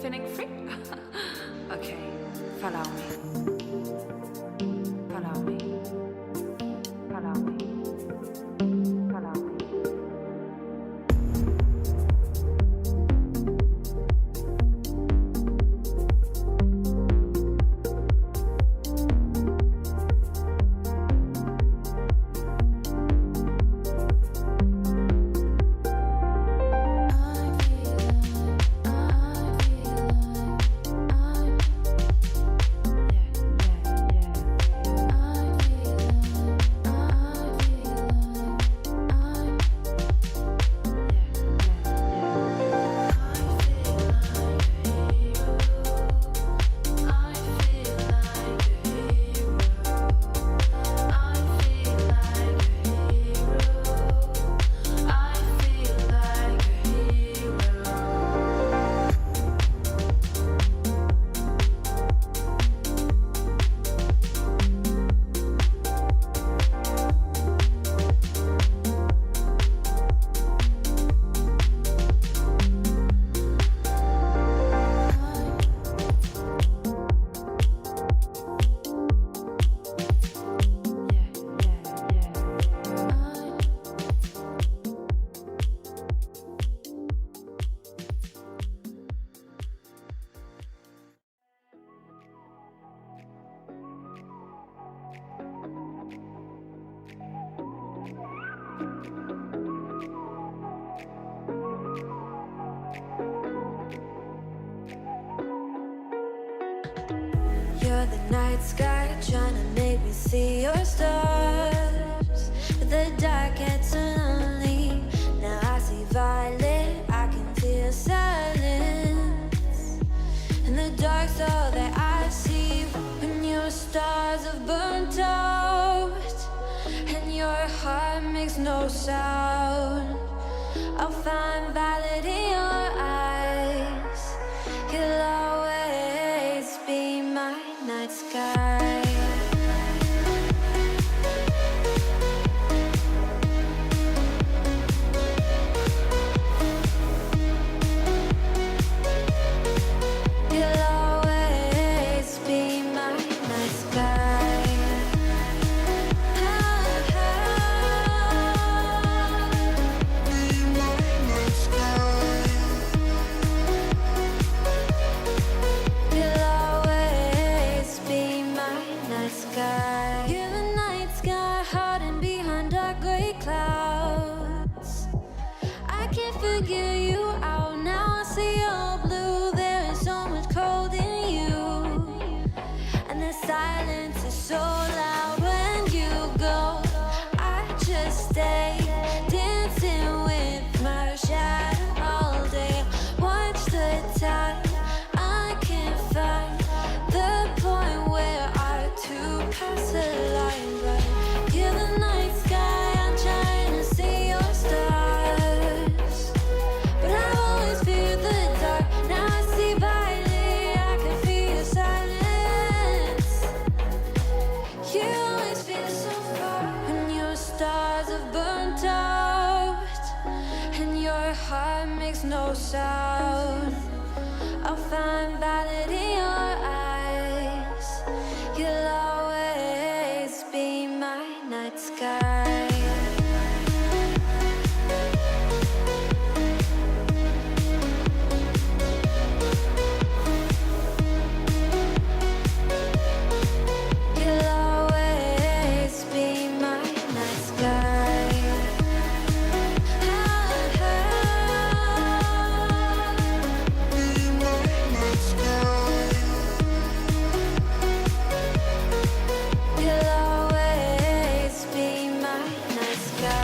feeling free? Okay, follow me. Follow me. Follow me. Follow me. You're the night sky trying to make me see your stars, but the dark gets lonely. Now I see violet, I can feel silence. In the dark's all that I see. When your stars have burnt out and your heart makes no sound, I'll find violet in your eyes. You'll always be my night sky. You'll always be my night sky. Be my night sky. You'll always be my night sky. You're the night sky hiding behind dark gray clouds. I can't figure you out now. I see your blue. There is so much cold in you, and the silence is so loud when you go. I just stay dancing with my shadow all day. Watch the tide. I can't find the point where our two paths align. But you're the night sky. I'm trying to see your stars, but I always fear the dark. Now I see violet. I can feel your silence. You always feel so far when your stars have burnt out and your heart makes no sound. I'll find violet in your eyes. You'll always be my night sky. You'll always be my night sky. Be my night sky. You'll always be my night sky.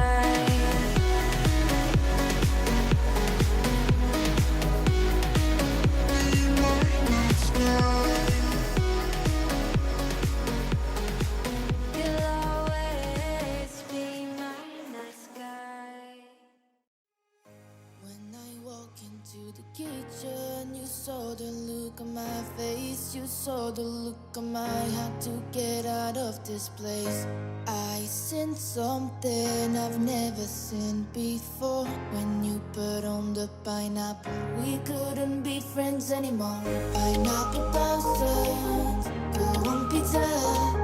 Be my night sky. You'll always be my night sky. When I walk into the kitchen, you saw the look on my face. You saw the look on my heart to get out of this place. I seen something I've never seen before. When you put on the the pineapple. We couldn't be friends anymore. Pineapple blossoms, go on pizza.